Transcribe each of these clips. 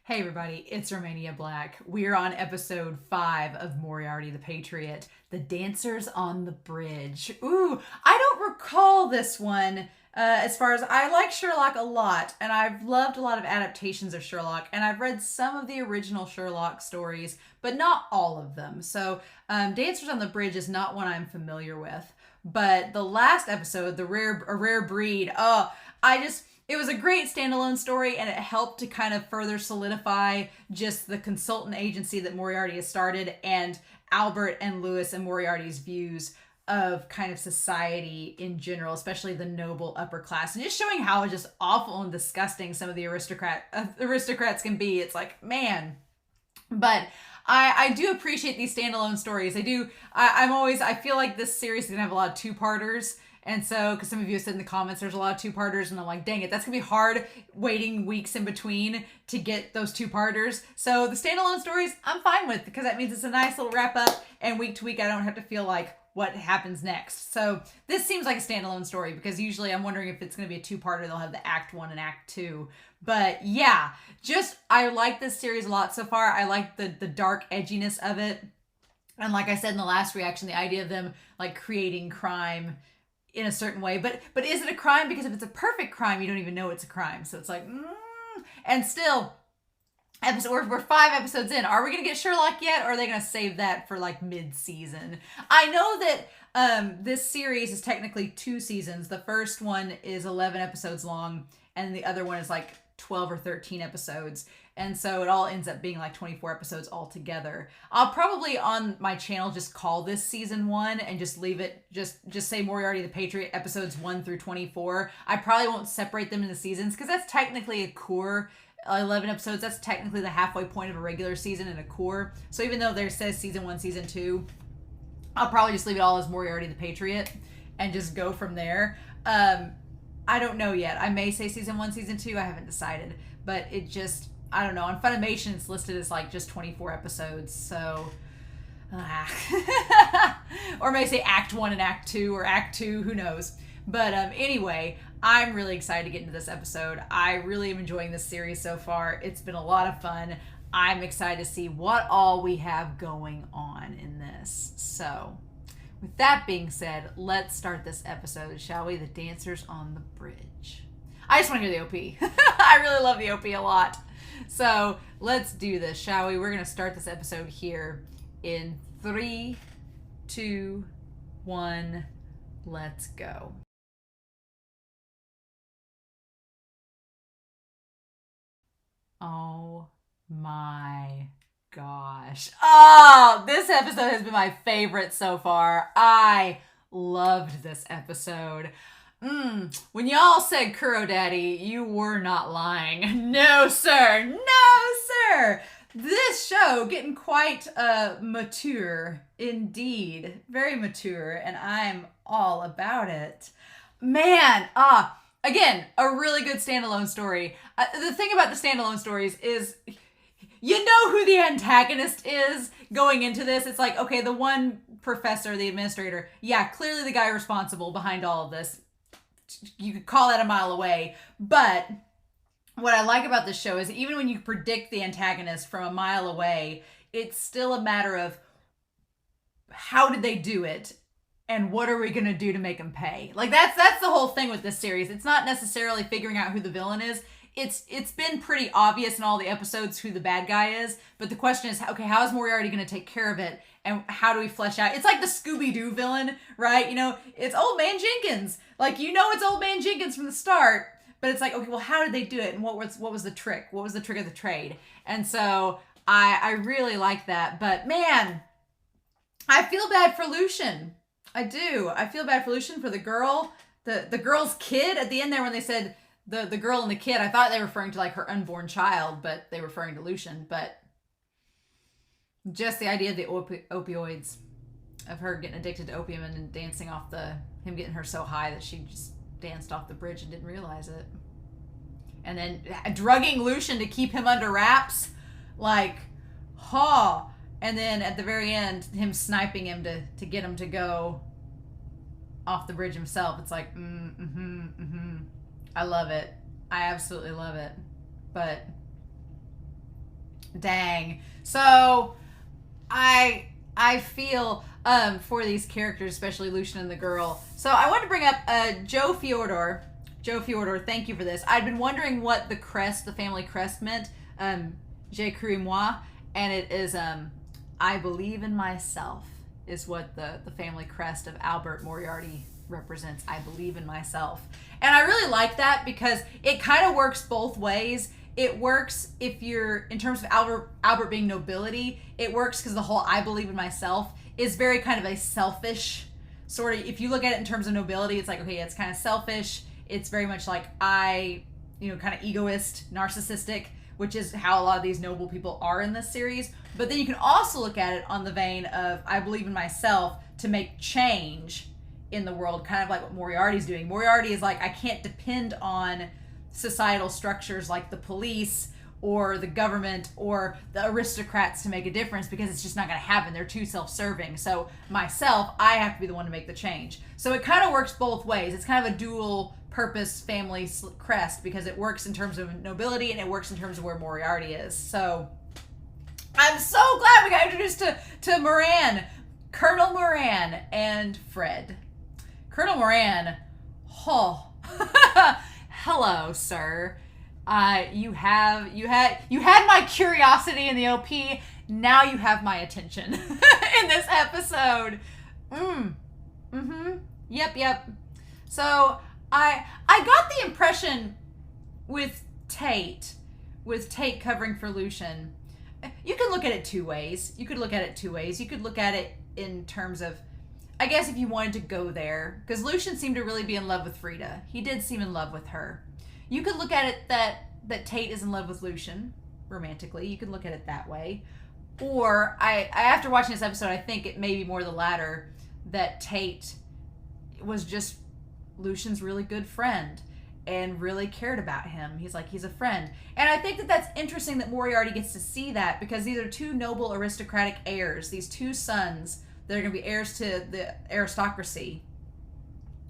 Hey everybody, it's Romania Black. We're on episode 5 of Moriarty the Patriot, The Dancers on the Bridge. Ooh, I don't recall this one as far as I like Sherlock a lot, and I've loved a lot of adaptations of Sherlock, and I've read some of the original Sherlock stories, but not all of them. So Dancers on the Bridge is not one I'm familiar with. But the last episode, A Rare Breed, it was a great standalone story, and it helped to kind of further solidify just the consultant agency that Moriarty has started, and Albert and Lewis and Moriarty's views of kind of society in general, especially the noble upper class, and just showing how just awful and disgusting some of the aristocrats can be. It's like, man. But I do appreciate these standalone stories. I feel like this series is gonna have a lot of two-parters. And so, because some of you have said in the comments, there's a lot of two-parters, and I'm like, dang it, that's going to be hard waiting weeks in between to get those two-parters. So the standalone stories, I'm fine with, because that means it's a nice little wrap-up, and week to week, I don't have to feel like what happens next. So this seems like a standalone story, because usually I'm wondering if it's going to be a two-parter, they'll have the Act 1 and Act 2. But yeah, I like this series a lot so far. I like the dark edginess of it. And like I said in the last reaction, the idea of them like creating crime in a certain way, but is it a crime? Because if it's a perfect crime, you don't even know it's a crime. So it's like, and still, we're 5 episodes in. Are we gonna get Sherlock yet, or are they gonna save that for like mid-season? I know that this series is technically 2 seasons. The first one is 11 episodes long, and the other one is like 12 or 13 episodes. And so it all ends up being like 24 episodes altogether. I'll probably on my channel just call this season 1 and just leave it, just say Moriarty the Patriot episodes 1 through 24. I probably won't separate them into seasons, because that's technically a core 11 episodes. That's technically the halfway point of a regular season in a core. So even though there says season 1, season 2, I'll probably just leave it all as Moriarty the Patriot and just go from there. I don't know yet. I may say season 1, season 2. I haven't decided. But it just, I don't know. On Funimation, it's listed as like just 24 episodes. So, or may say Act 1 and Act 2, or Act 2, who knows. But anyway, I'm really excited to get into this episode. I really am enjoying this series so far. It's been a lot of fun. I'm excited to see what all we have going on in this. So, with that being said, let's start this episode, shall we? The Dancers on the Bridge. I just want to hear the OP. I really love the OP a lot. So let's do this, shall we? We're going to start this episode here in 3, 2, 1. Let's go. Oh my gosh. Oh, this episode has been my favorite so far. I loved this episode. When y'all said Kuro Daddy, you were not lying. No, sir. No, sir. This show getting quite mature indeed. Very mature, and I'm all about it. Man, again, a really good standalone story. The thing about the standalone stories is you know who the antagonist is going into this. It's like, okay, the one professor, the administrator, yeah, clearly the guy responsible behind all of this. You could call that a mile away. But what I like about this show is even when you predict the antagonist from a mile away, it's still a matter of how did they do it and what are we going to do to make them pay? Like that's the whole thing with this series. It's not necessarily figuring out who the villain is. It's been pretty obvious in all the episodes who the bad guy is, but the question is, okay, how is Moriarty going to take care of it, and how do we flesh out? It's like the Scooby-Doo villain, right? You know, it's Old Man Jenkins. Like, you know it's Old Man Jenkins from the start, but it's like, okay, well, how did they do it, and what was the trick? What was the trick of the trade? And so I really like that, but man, I feel bad for Lucian. I do. I feel bad for Lucian, for the girl, the girl's kid at the end there when they said the girl and the kid. I thought they were referring to like her unborn child, but they were referring to Lucian. But just the idea of the opioids, of her getting addicted to opium and then dancing off him getting her so high that she just danced off the bridge and didn't realize it. And then drugging Lucian to keep him under wraps, like, and then at the very end, him sniping him to get him to go off the bridge himself. It's like, I love it. I absolutely love it. But Dang. So I feel for these characters, especially Lucian and the girl. So I want to bring up Joe Fyodor. Joe Fyodor, thank you for this. I'd been wondering what the crest, the family crest meant. J'ai cru moi, and it is I believe in myself is what the family crest of Albert Moriarty represents. I believe in myself. And I really like that because it kind of works both ways. It works if you're, in terms of Albert being nobility, it works because the whole I believe in myself is very kind of a selfish sort of, if you look at it in terms of nobility, it's like, okay, it's kind of selfish. It's very much like kind of egoist, narcissistic, which is how a lot of these noble people are in this series. But then you can also look at it on the vein of I believe in myself to make change in the world, kind of like what Moriarty's doing. Moriarty is like, I can't depend on societal structures like the police or the government or the aristocrats to make a difference because it's just not going to happen. They're too self-serving. So myself, I have to be the one to make the change. So it kind of works both ways. It's kind of a dual purpose family crest because it works in terms of nobility and it works in terms of where Moriarty is. So I'm so glad we got introduced to Moran, Colonel Moran and Fred. Colonel Moran, hello, sir. You had my curiosity in the OP. Now you have my attention in this episode. Yep. So I got the impression with Tate covering for Lucian. You could look at it two ways. You could look at it in terms of, I guess if you wanted to go there, because Lucian seemed to really be in love with Frida. He did seem in love with her. You could look at it that Tate is in love with Lucian romantically. You could look at it that way. Or I after watching this episode, I think it may be more the latter, that Tate was just Lucian's really good friend and really cared about him. He's a friend. And I think that that's interesting that Moriarty gets to see that because these are two noble aristocratic heirs, these two sons that are going to be heirs to the aristocracy.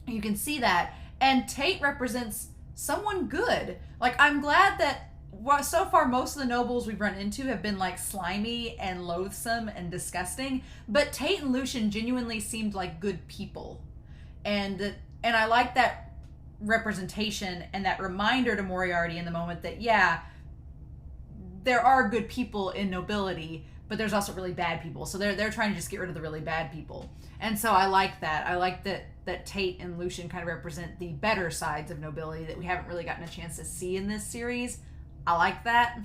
You can see that. And Tate represents someone good. Like, I'm glad that so far most of the nobles we've run into have been like slimy and loathsome and disgusting, but Tate and Lucian genuinely seemed like good people. And I like that representation and that reminder to Moriarty in the moment that, yeah, there are good people in nobility, but there's also really bad people. So they're trying to just get rid of the really bad people. And so I like that. I like that Tate and Lucian kind of represent the better sides of nobility that we haven't really gotten a chance to see in this series. I like that.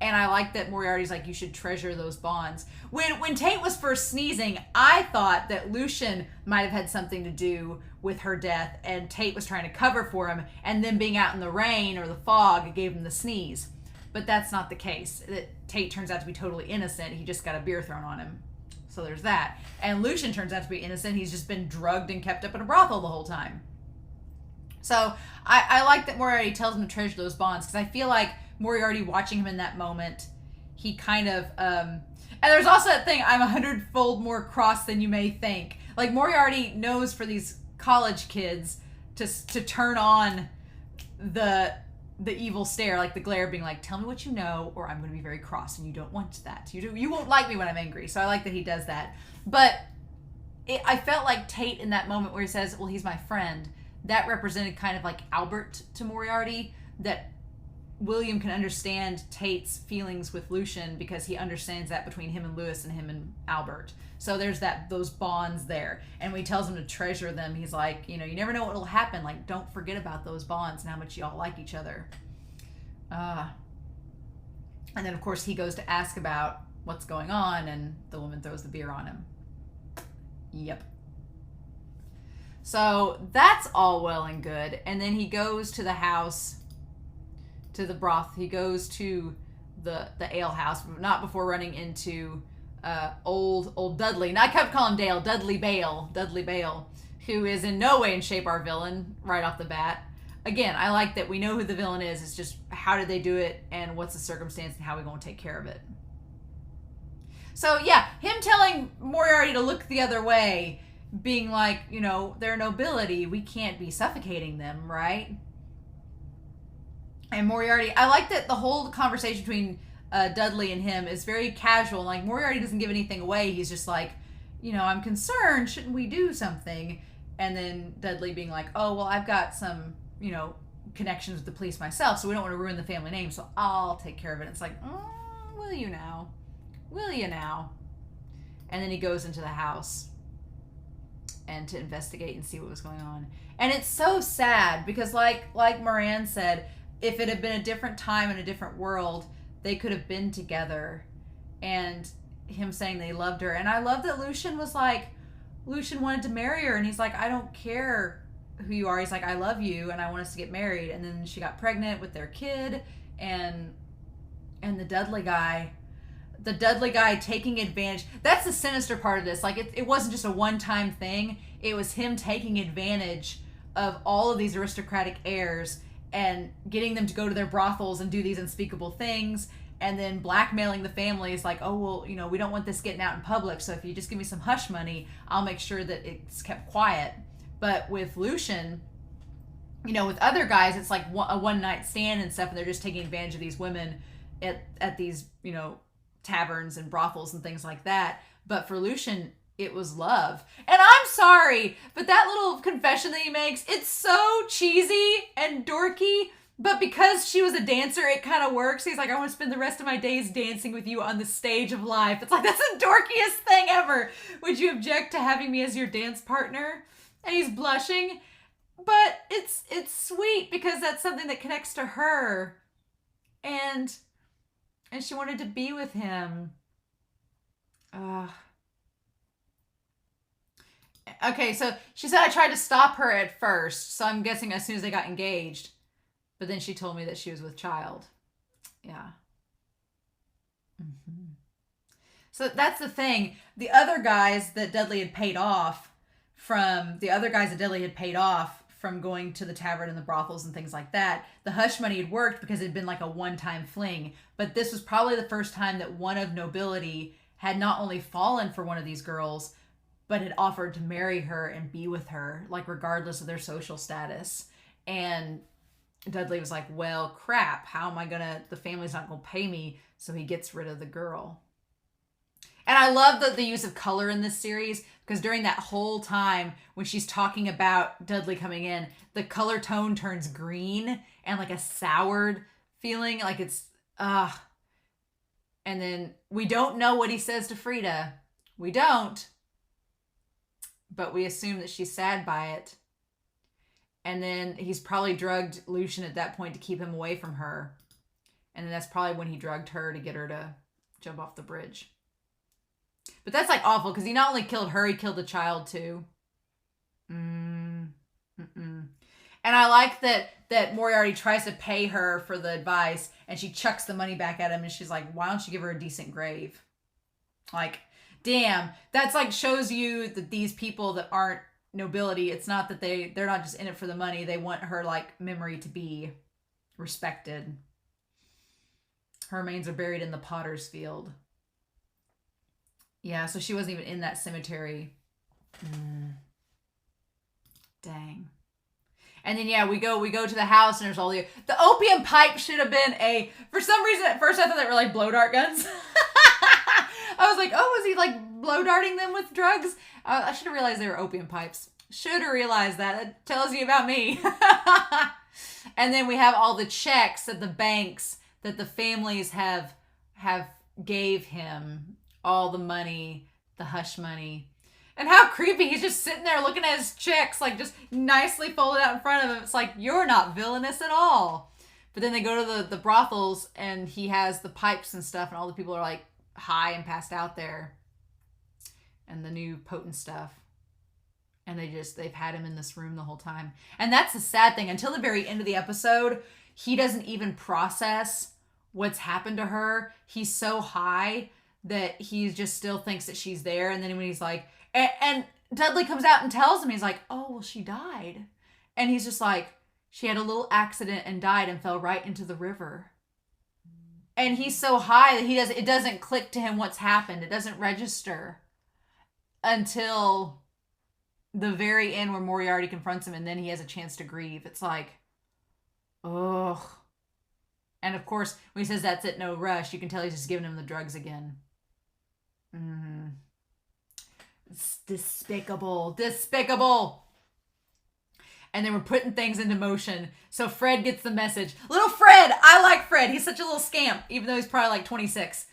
And I like that Moriarty's like, you should treasure those bonds. When Tate was first sneezing, I thought that Lucian might have had something to do with her death, and Tate was trying to cover for him, and then being out in the rain or the fog gave him the sneeze. But that's not the case. Tate turns out to be totally innocent. He just got a beer thrown on him. So there's that. And Lucian turns out to be innocent. He's just been drugged and kept up in a brothel the whole time. So I like that Moriarty tells him to treasure those bonds, because I feel like Moriarty watching him in that moment, he kind of, and there's also that thing, I'm 100-fold more cross than you may think. Like, Moriarty knows for these college kids to turn on the evil stare, like the glare, being like, tell me what you know or I'm going to be very cross, and you don't want that. You won't like me when I'm angry. So I like that he does that. But I felt like Tate in that moment where he says, well, he's my friend, that represented kind of like Albert to Moriarty, that William can understand Tate's feelings with Lucian because he understands that between him and Lewis and him and Albert. So there's those bonds there. And when he tells him to treasure them, he's like, you never know what will happen. Like, don't forget about those bonds and how much y'all like each other. And then, of course, he goes to ask about what's going on, and the woman throws the beer on him. Yep. So that's all well and good. And then he goes to the house, to the broth. He goes to the ale house, not before running into old Dudley. And I kept calling him Dudley Bale, who is in no way in shape our villain right off the bat. Again, I like that we know who the villain is. It's just how did they do it and what's the circumstance and how we going to take care of it. So yeah, him telling Moriarty to look the other way, being like, they're nobility, we can't be suffocating them, right? And Moriarty, I like that the whole conversation between Dudley and him is very casual. Like, Moriarty doesn't give anything away. He's just like, I'm concerned. Shouldn't we do something? And then Dudley being like, oh, well, I've got some, connections with the police myself, so we don't want to ruin the family name, so I'll take care of it. It's like, will you now? Will you now? And then he goes into the house and to investigate and see what was going on. And it's so sad because like Moran said, if it had been a different time in a different world, they could have been together. And him saying they loved her. And I love that Lucien wanted to marry her, and he's like, I don't care who you are. He's like, I love you and I want us to get married. And then she got pregnant with their kid, and the Dudley guy taking advantage. That's the sinister part of this. Like, it wasn't just a one-time thing. It was him taking advantage of all of these aristocratic heirs and getting them to go to their brothels and do these unspeakable things, and then blackmailing the families like, oh, well, we don't want this getting out in public, so if you just give me some hush money, I'll make sure that it's kept quiet. But with Lucien, with other guys, it's like a one-night stand and stuff, and they're just taking advantage of these women at these, taverns and brothels and things like that. But for Lucien, it was love. And I'm sorry, but that little confession that he makes, it's so cheesy and dorky, but because she was a dancer, it kind of works. He's like, I want to spend the rest of my days dancing with you on the stage of life. It's like, that's the dorkiest thing ever. Would you object to having me as your dance partner? And he's blushing, but it's sweet because that's something that connects to her, and she wanted to be with him. Okay, so she said I tried to stop her at first, so I'm guessing as soon as they got engaged, but then she told me that she was with child. Yeah. Mm-hmm. So that's the thing. The other guys that Dudley had paid off from going to the tavern and the brothels and things like that, the hush money had worked because it had been like a one-time fling. But this was probably the first time that one of nobility had not only fallen for one of these girls, but had offered to marry her and be with her, like regardless of their social status. And Dudley was like, well, crap, the family's not gonna pay me, so he gets rid of the girl. And I love the use of color in this series, because during that whole time when she's talking about Dudley coming in, the color tone turns green and like a soured feeling, like it's and then we don't know what he says to Frida. We don't, but we assume that she's sad by it. And then he's probably drugged Lucien at that point to keep him away from her. And then that's probably when he drugged her to get her to jump off the bridge. But that's like awful, because he not only killed her, he killed the child too. And I like that Moriarty tries to pay her for the advice, and she chucks the money back at him, and she's like, why don't you give her a decent grave? Like, damn, that's like shows you that these people that aren't nobility, it's not that they're not just in it for the money. They want her like memory to be respected. Her remains are buried in the potter's field. Yeah, so she wasn't even in that cemetery. Dang. And then we go to the house, and there's all the opium pipe should have been for some reason at first I thought they were like blow dart guns. I was like, oh, was he like blow darting them with drugs? I should have realized they were opium pipes. Should have realized that. It tells you about me. And then we have all the checks at the banks that the families have gave him. All the money, the hush money. And how creepy. He's just sitting there looking at his checks, like just nicely folded out in front of him. It's like, you're not villainous at all. But then they go to the brothels, and he has the pipes and stuff, and all the people are like high and passed out there. And the new potent stuff. And they've had him in this room the whole time. And that's the sad thing. Until the very end of the episode, he doesn't even process what's happened to her. He's so high that he just still thinks that she's there. And then when he's like, and Dudley comes out and tells him, he's like, oh, well, she died. And he's just like, she had a little accident and died and fell right into the river. And he's so high that it doesn't click to him what's happened. It doesn't register until the very end where Moriarty confronts him, and then he has a chance to grieve. It's like, ugh. And of course, when he says that's it, no rush, you can tell he's just giving him the drugs again. It's despicable. Despicable. And then we're putting things into motion. So Fred gets the message. Little Fred! I like Fred. He's such a little scamp, even though he's probably like 26.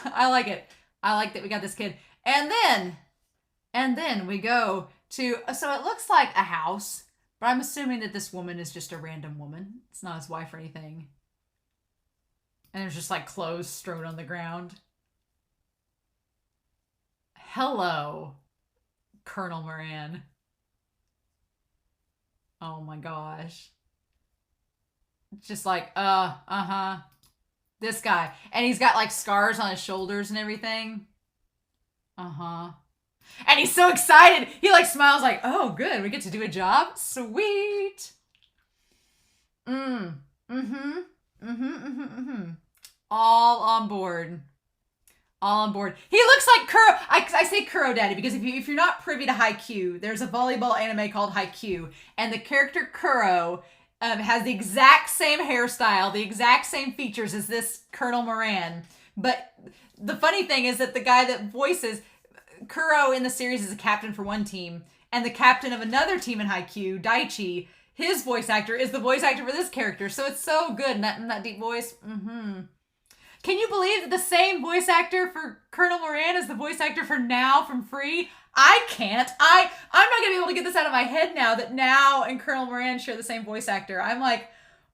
I like it. I like that we got this kid. And then we go to, so it looks like a house, but I'm assuming that this woman is just a random woman. It's not his wife or anything. And there's just like clothes strewn on the ground. Hello, Colonel Moran. Oh my gosh. Just like, this guy. And he's got like scars on his shoulders and everything. And he's so excited. He like smiles like, oh good, we get to do a job? Sweet. All on board. All on board. He looks like Kuro. I say Kuro Daddy because if you're not privy to Haikyuu, there's a volleyball anime called Haikyuu, and the character Kuro has the exact same hairstyle, the exact same features as this Colonel Moran. But the funny thing is that the guy that voices Kuro in the series is a captain for one team, and the captain of another team in Haikyuu, Daichi, his voice actor is the voice actor for this character. So it's so good in that deep voice. Can you believe that the same voice actor for Colonel Moran is the voice actor for Now from Free? I can't. I'm not going to be able to get this out of my head now that Now and Colonel Moran share the same voice actor. I'm like,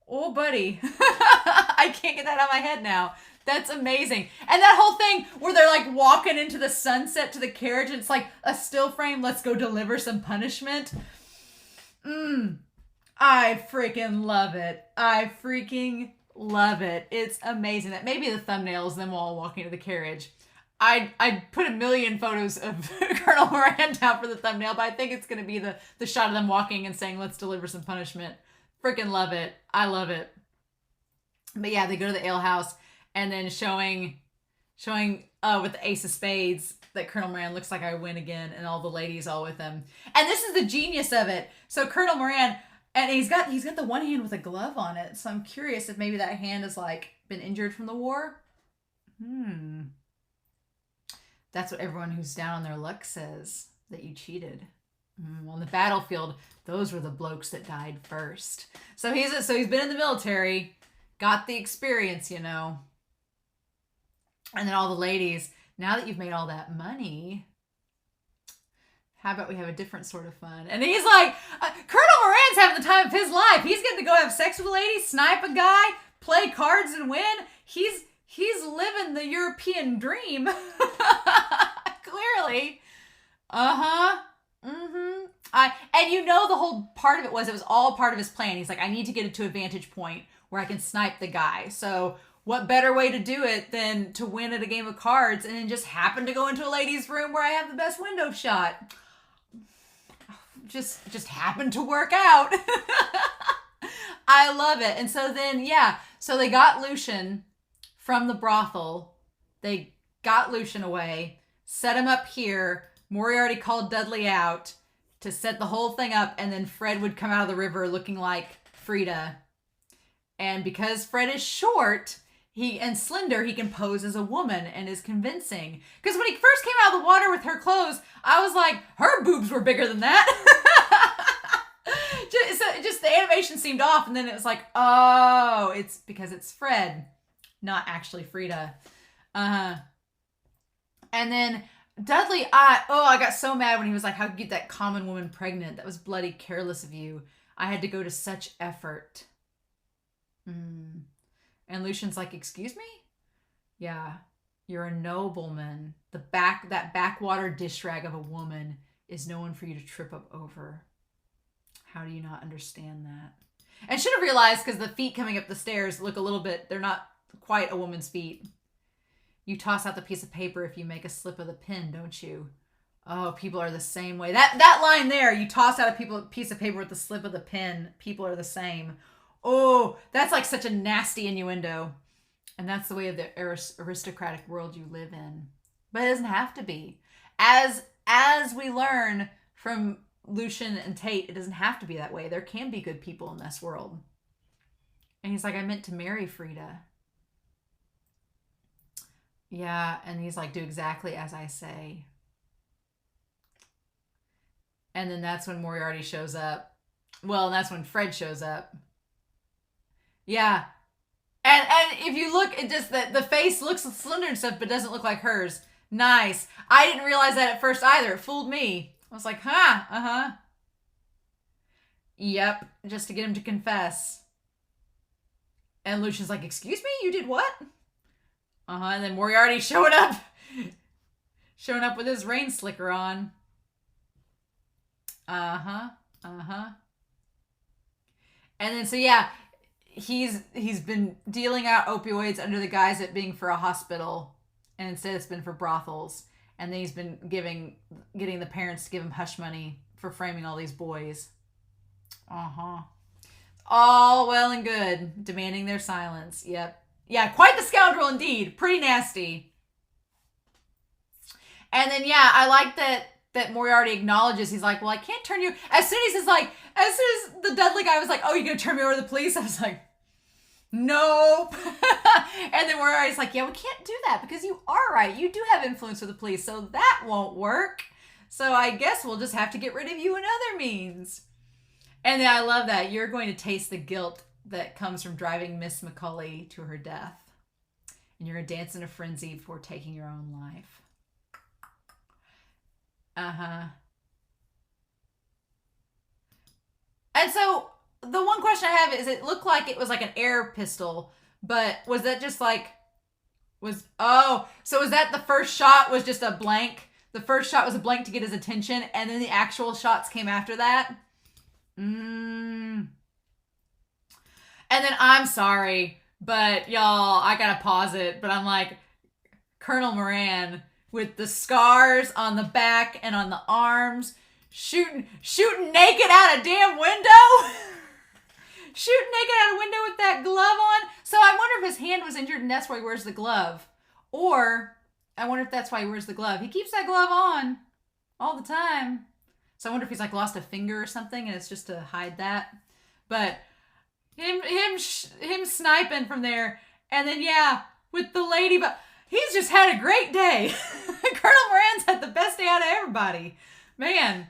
oh, buddy. I can't get that out of my head now. That's amazing. And that whole thing where they're like walking into the sunset to the carriage and it's like a still frame, let's go deliver some punishment. I freaking love it. I freaking love it. It's amazing. That may be the thumbnail is them all walking to the carriage. I'd put a million photos of Colonel Moran down for the thumbnail, but I think it's going to be the shot of them walking and saying, let's deliver some punishment. Freaking love it. I love it. But yeah, they go to the alehouse and then showing with the ace of spades that Colonel Moran looks like I win again and all the ladies all with him. And this is the genius of it. So Colonel Moran, and he's got the one hand with a glove on it. So I'm curious if maybe that hand has like been injured from the war. That's what everyone who's down on their luck says, that you cheated. On the battlefield, those were the blokes that died first. So he's been in the military, got the experience, you know. And then all the ladies, now that you've made all that money, how about we have a different sort of fun? And he's like, Colonel Moran's having the time of his life. He's getting to go have sex with a lady, snipe a guy, play cards and win. He's living the European dream. Clearly. And you know the whole part of it was all part of his plan. He's like, I need to get it to a vantage point where I can snipe the guy. So what better way to do it than to win at a game of cards and then just happen to go into a lady's room where I have the best window shot? Just happened to work out. I love it. And so then, so they got Lucian from the brothel. They got Lucian away, set him up here. Moriarty called Dudley out to set the whole thing up, and then Fred would come out of the river looking like Frida. And because Fred is short and slender, he can pose as a woman and is convincing. Because when he first came out of the water with her clothes, I was like, her boobs were bigger than that. just the animation seemed off, and then it was like, oh, it's because it's Fred, not actually Frida. And then Dudley, I got so mad when he was like, how'd you get that common woman pregnant? That was bloody careless of you. I had to go to such effort. And Lucian's like, excuse me? Yeah, you're a nobleman. That backwater dish rag of a woman is no one for you to trip up over. How do you not understand that? And should have realized, because the feet coming up the stairs look a little bit, they're not quite a woman's feet. You toss out the piece of paper if you make a slip of the pen, don't you? Oh, people are the same way. That line there, you toss out a piece of paper with the slip of the pen, people are the same. Oh, that's like such a nasty innuendo. And that's the way of the aristocratic world you live in. But it doesn't have to be. As we learn from Lucian and Tate, it doesn't have to be that way. There can be good people in this world. And he's like, I meant to marry Frida. Yeah, and he's like, do exactly as I say. And then that's when Moriarty shows up. Well, and that's when Fred shows up. Yeah. And if you look, it just the face looks slender and stuff, but doesn't look like hers. Nice. I didn't realize that at first either. It fooled me. I was like, huh, uh-huh. Yep, just to get him to confess. And Lucian's like, excuse me? You did what? Uh-huh, and then Moriarty showing up. Showing up with his rain slicker on. Uh-huh, uh-huh. And then, so yeah, he's been dealing out opioids under the guise of it being for a hospital. And instead it's been for brothels. And then he's been getting the parents to give him hush money for framing all these boys. Uh-huh. All well and good. Demanding their silence. Yep. Yeah, quite the scoundrel indeed. Pretty nasty. And then, yeah, I like that Moriarty acknowledges. He's like, well, I can't turn you. As soon as the Dudley guy was like, oh, you're going to turn me over to the police? I was like, nope. And then Moriarty's like, yeah, we can't do that because you are right. You do have influence with the police, so that won't work. So I guess we'll just have to get rid of you in other means. And then I love that. You're going to taste the guilt that comes from driving Miss McCulley to her death. And you're going to dance in a frenzy before taking your own life. Uh-huh. And so the one question I have is, it looked like it was like an air pistol, but was that just like, so was that the first shot was just a blank? The first shot was a blank to get his attention, and then the actual shots came after that? And then I'm sorry, but y'all, I gotta pause it, but I'm like, Colonel Moran with the scars on the back and on the arms, shooting naked out a damn window. Shooting naked out a window with that glove on. So I wonder if his hand was injured and that's why he wears the glove. Or I wonder if that's why he wears the glove. He keeps that glove on all the time. So I wonder if he's like lost a finger or something and it's just to hide that. But him sniping from there, and then yeah, with the lady, but he's just had a great day. Colonel Moran's had the best day out of everybody, man.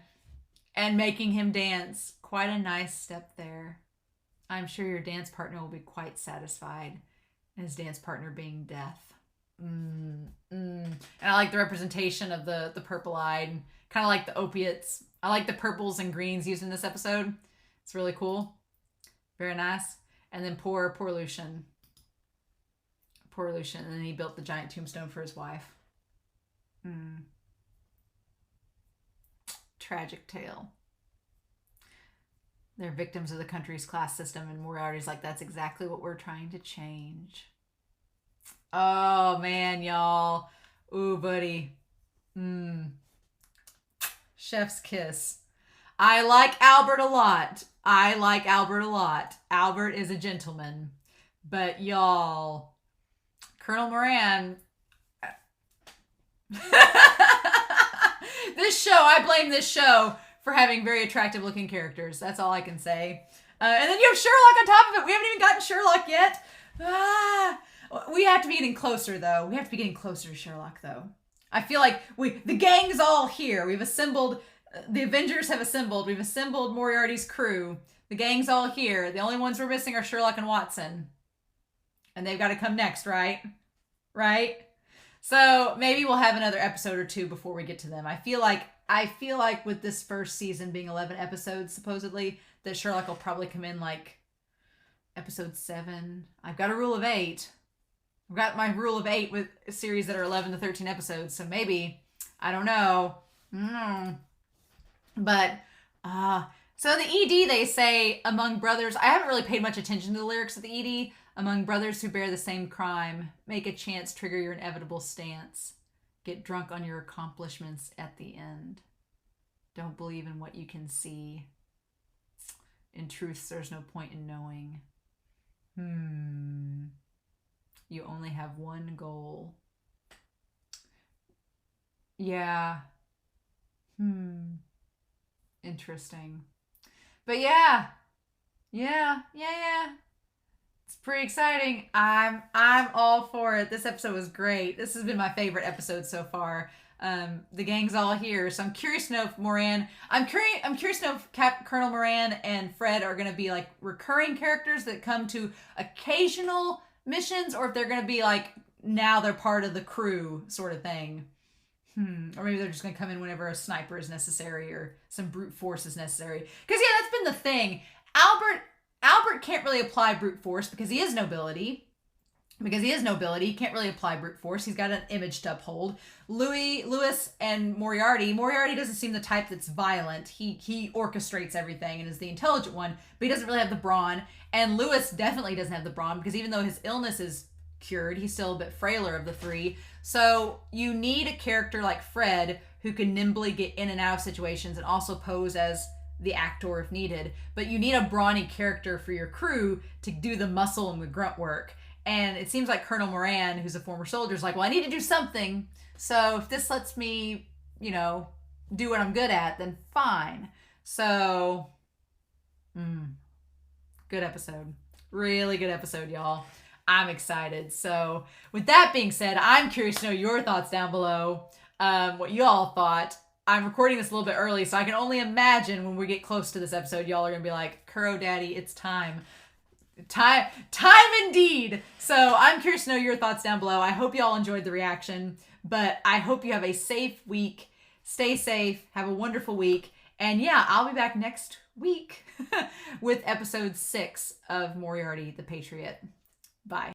And making him dance, quite a nice step there. I'm sure your dance partner will be quite satisfied. And his dance partner being death. And I like the representation of the purple-eyed, kind of like the opiates. I like the purples and greens used in this episode. It's really cool. Very nice. And then poor Lucian. Poor Lucian. And then he built the giant tombstone for his wife. Tragic tale. They're victims of the country's class system, and Moriarty's like, that's exactly what we're trying to change. Oh, man, y'all. Ooh, buddy. Chef's kiss. I like Albert a lot. Albert is a gentleman. But y'all, Colonel Moran. I blame this show for having very attractive looking characters. That's all I can say. And then you have Sherlock on top of it. We haven't even gotten Sherlock yet. We have to be getting closer, though. We have to be getting closer to Sherlock, though. I feel like the gang's all here. We've assembled. The Avengers have assembled. We've assembled Moriarty's crew. The gang's all here. The only ones we're missing are Sherlock and Watson. And they've got to come next, right? Right? So maybe we'll have another episode or two before we get to them. I feel like with this first season being 11 episodes, supposedly, that Sherlock will probably come in like episode 7. I've got a rule of 8. I've got my rule of 8 with series that are 11 to 13 episodes. So maybe, I don't know. But, so the ED, they say, among brothers, I haven't really paid much attention to the lyrics of the ED. Among brothers who bear the same crime, make a chance, trigger your inevitable stance. Get drunk on your accomplishments at the end. Don't believe in what you can see. In truth, there's no point in knowing. You only have one goal. Yeah. Interesting. But yeah. It's pretty exciting. I'm all for it. This episode was great. This has been my favorite episode so far. The gang's all here, so I'm curious to know if Moran. I'm curious to know if Colonel Moran and Fred are going to be like recurring characters that come to occasional missions, or if they're going to be like now they're part of the crew sort of thing. Or maybe they're just going to come in whenever a sniper is necessary or some brute force is necessary. Because yeah, that's been the thing. Albert can't really apply brute force because he is nobility. He can't really apply brute force. He's got an image to uphold. Lewis, and Moriarty. Moriarty doesn't seem the type that's violent. He orchestrates everything and is the intelligent one, but he doesn't really have the brawn. And Lewis definitely doesn't have the brawn because even though his illness is cured, he's still a bit frailer of the three. So you need a character like Fred who can nimbly get in and out of situations and also pose as the actor if needed. But you need a brawny character for your crew to do the muscle and the grunt work. And it seems like Colonel Moran, who's a former soldier, is like, well, I need to do something. So if this lets me, do what I'm good at, then fine. So, good episode. Really good episode, y'all. I'm excited. So with that being said, I'm curious to know your thoughts down below, what you all thought. I'm recording this a little bit early, so I can only imagine when we get close to this episode, y'all are going to be like, Kuro Daddy, it's time. Time indeed. So I'm curious to know your thoughts down below. I hope y'all enjoyed the reaction, but I hope you have a safe week. Stay safe. Have a wonderful week. And yeah, I'll be back next week with episode 6 of Moriarty the Patriot. Bye.